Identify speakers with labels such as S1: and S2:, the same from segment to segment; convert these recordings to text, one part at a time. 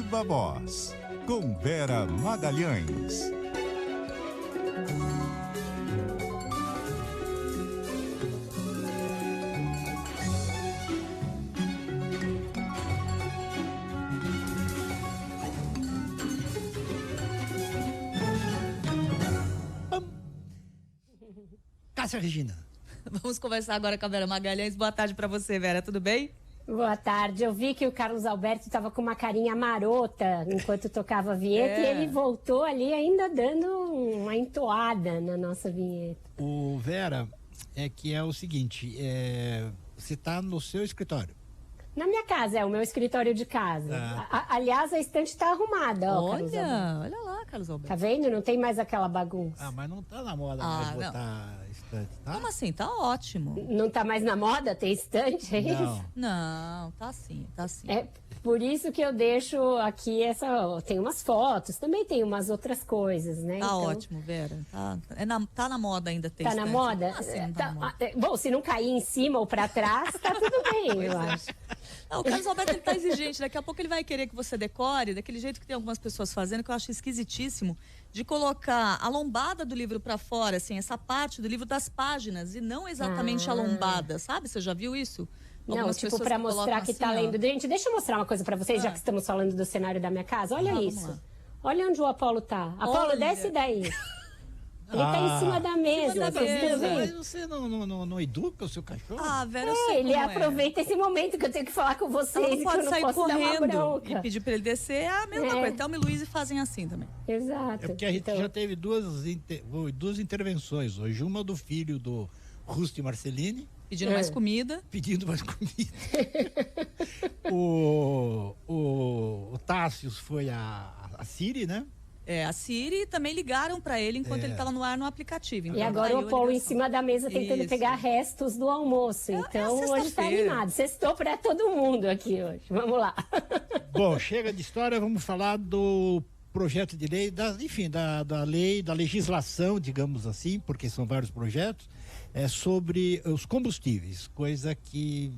S1: Viva Voz, com Vera Magalhães.
S2: Cássia Regina.
S3: Vamos conversar agora com a Vera Magalhães. Boa tarde para você, Vera, tudo bem?
S4: Boa tarde. Eu vi que o Carlos Alberto estava com uma carinha marota enquanto tocava a vinheta e ele voltou ali ainda dando uma entoada na nossa vinheta.
S2: O Vera, é o seguinte, você está no seu escritório.
S4: Na minha casa, o meu escritório de casa. Aliás, a estante está arrumada. Ó,
S3: olha lá, Carlos Alberto.
S4: Tá vendo? Não tem mais aquela bagunça.
S2: Mas não tá na moda mais botar estante, tá?
S3: Como assim? Tá ótimo.
S4: Não tá mais na moda ter estante, é isso?
S3: Não, tá sim, tá sim.
S4: É por isso que eu deixo aqui tem umas fotos, também tem umas outras coisas, né?
S3: Tá ótimo, Vera. Tá na moda ainda ter
S4: estante. Tá na moda?
S3: Tá na moda.
S4: Bom, se não cair em cima ou pra trás, tá tudo bem, eu acho.
S3: Não, o Carlos Alberto, ele tá exigente. Daqui a pouco ele vai querer que você decore, daquele jeito que tem algumas pessoas fazendo, que eu acho esquisitíssimo, de colocar a lombada do livro pra fora, assim, essa parte do livro das páginas, e não exatamente a lombada, sabe? Você já viu isso?
S4: Algumas tipo, pra mostrar que tá lendo. Gente, deixa eu mostrar uma coisa pra vocês, já que estamos falando do cenário da minha casa. Olha isso. Olha onde o Apolo tá. Apolo, desce daí. Ele tá em cima da mesa.
S2: Mas você não educa o seu cachorro?
S3: Vera, eu sei
S4: ele aproveita esse momento que eu tenho que falar com vocês.
S3: Ela não pode
S4: que eu
S3: sair
S4: não posso
S3: correndo
S4: dar uma bronca.
S3: e pedir pra ele descer. É a mesma coisa. Thelma e Luiz fazem assim também.
S4: Exato.
S2: É porque a gente já teve duas intervenções hoje. Uma do filho do Rusto e Marcelini.
S3: Pedindo mais comida.
S2: Pedindo mais comida. o Tássius foi a Siri, né?
S3: A Siri, também ligaram pra ele enquanto ele tava no ar no aplicativo. Então,
S4: e agora o Paulo em cima da mesa tentando pegar restos do almoço. Então hoje tá animado. Sextou pra todo mundo aqui hoje. Vamos lá.
S2: Bom, chega de história, vamos falar do projeto de lei, da lei, da legislação, digamos assim, porque são vários projetos, sobre os combustíveis, coisa que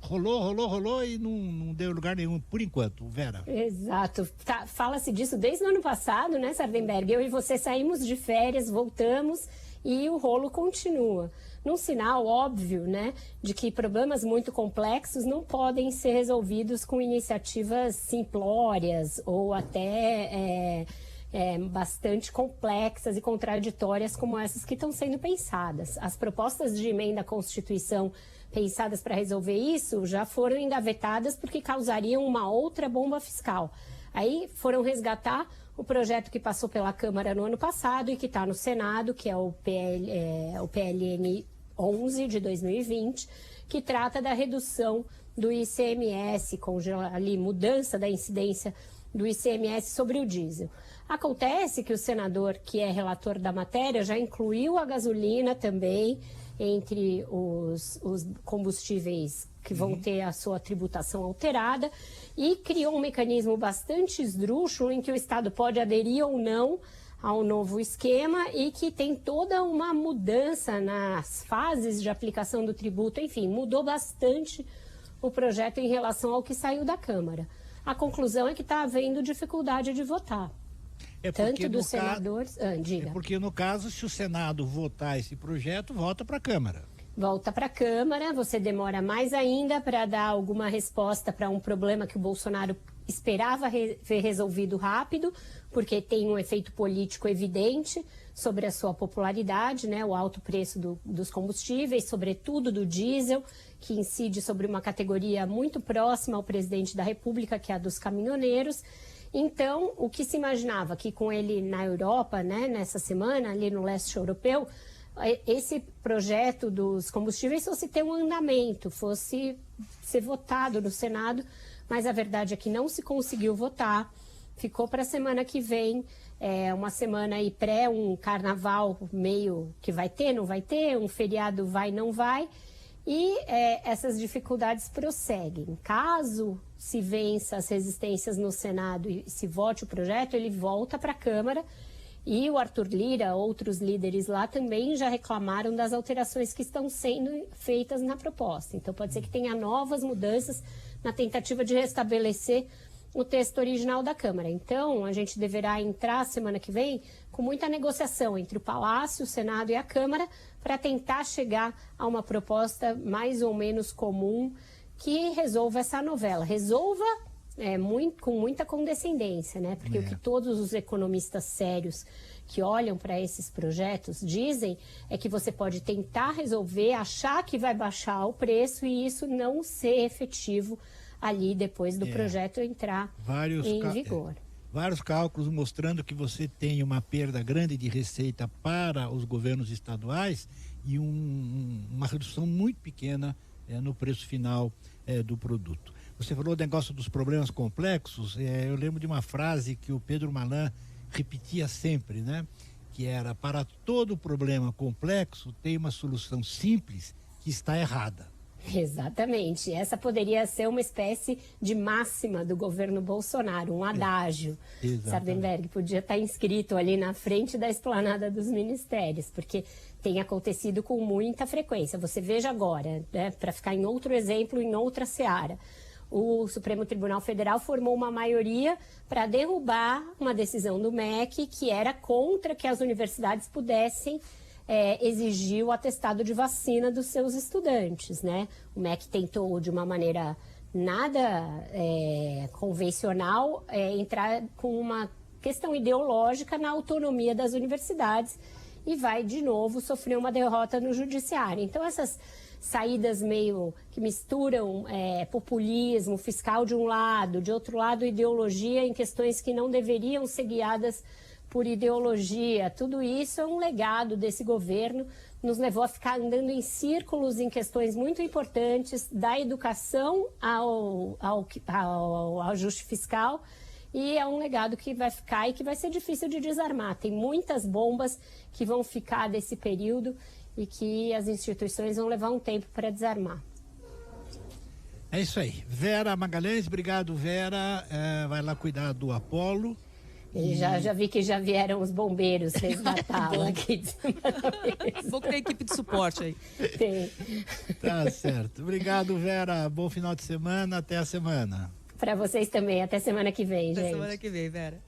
S2: rolou e não deu lugar nenhum por enquanto, Vera.
S4: Exato. Fala-se disso desde o ano passado, né, Sardenberg? Eu e você saímos de férias, voltamos e o rolo continua. Num sinal óbvio, né, de que problemas muito complexos não podem ser resolvidos com iniciativas simplórias ou até bastante complexas e contraditórias como essas que estão sendo pensadas. As propostas de emenda à Constituição pensadas para resolver isso já foram engavetadas porque causariam uma outra bomba fiscal. Aí foram resgatar o projeto que passou pela Câmara no ano passado e que está no Senado, que é o PLN 11 de 2020, que trata da redução do ICMS, mudança da incidência do ICMS sobre o diesel. Acontece que o senador, que é relator da matéria, já incluiu a gasolina também entre os combustíveis que vão ter a sua tributação alterada e criou um mecanismo bastante esdrúxulo em que o Estado pode aderir ou não ao novo esquema e que tem toda uma mudança nas fases de aplicação do tributo. Enfim, mudou bastante o projeto em relação ao que saiu da Câmara. A conclusão é que está havendo dificuldade de votar. Tanto dos senadores... diga.
S2: Porque no caso, se o Senado votar esse projeto, volta para a Câmara.
S4: Volta para a Câmara, você demora mais ainda para dar alguma resposta para um problema que o Bolsonaro esperava ver resolvido rápido, porque tem um efeito político evidente sobre a sua popularidade, né? O alto preço dos combustíveis, sobretudo do diesel, que incide sobre uma categoria muito próxima ao presidente da República, que é a dos caminhoneiros. Então, o que se imaginava que com ele na Europa, né, nessa semana, ali no leste europeu, esse projeto dos combustíveis fosse ter um andamento, fosse ser votado no Senado, mas a verdade é que não se conseguiu votar, ficou para a semana que vem, uma semana aí pré, um carnaval meio que vai ter, não vai ter, um feriado vai, não vai, e essas dificuldades prosseguem. Caso se vença as resistências no Senado e se vote o projeto, ele volta para a Câmara e o Arthur Lira, outros líderes lá também já reclamaram das alterações que estão sendo feitas na proposta. Então pode ser que tenha novas mudanças na tentativa de restabelecer o texto original da Câmara. Então, a gente deverá entrar semana que vem com muita negociação entre o Palácio, o Senado e a Câmara para tentar chegar a uma proposta mais ou menos comum que resolva essa novela. Resolva com muita condescendência, né? Porque o que todos os economistas sérios que olham para esses projetos dizem é que você pode tentar resolver, achar que vai baixar o preço e isso não ser efetivo ali depois do projeto entrar em vigor.
S2: Vários cálculos mostrando que você tem uma perda grande de receita para os governos estaduais e uma redução muito pequena no preço final do produto. Você falou do negócio dos problemas complexos, eu lembro de uma frase que o Pedro Malan repetia sempre, né? Que era: para todo problema complexo tem uma solução simples que está errada.
S4: Exatamente. Essa poderia ser uma espécie de máxima do governo Bolsonaro, um adágio. Sardenberg podia estar inscrito ali na frente da esplanada dos ministérios, porque tem acontecido com muita frequência. Você veja agora, né, para ficar em outro exemplo, em outra seara. O Supremo Tribunal Federal formou uma maioria para derrubar uma decisão do MEC que era contra que as universidades pudessem exigir o atestado de vacina dos seus estudantes, né? O MEC tentou, de uma maneira nada convencional, entrar com uma questão ideológica na autonomia das universidades e vai, de novo, sofrer uma derrota no judiciário. Então, essas saídas meio que misturam populismo fiscal de um lado, de outro lado ideologia em questões que não deveriam ser guiadas por ideologia. Tudo isso é um legado desse governo, nos levou a ficar andando em círculos em questões muito importantes, da educação ao ajuste fiscal, e é um legado que vai ficar e que vai ser difícil de desarmar. Tem muitas bombas que vão ficar desse período e que as instituições vão levar um tempo para desarmar.
S2: É isso aí. Vera Magalhães, obrigado, Vera. Vai lá cuidar do Apolo.
S4: Já vi que já vieram os bombeiros resgatá-la aqui de cima da mesa.
S3: Bom que tem equipe de suporte aí.
S4: Tem.
S2: Tá certo. Obrigado, Vera. Bom final de semana. Até a semana.
S4: Para vocês também. Até semana que vem, gente.
S3: Até semana que vem, Vera.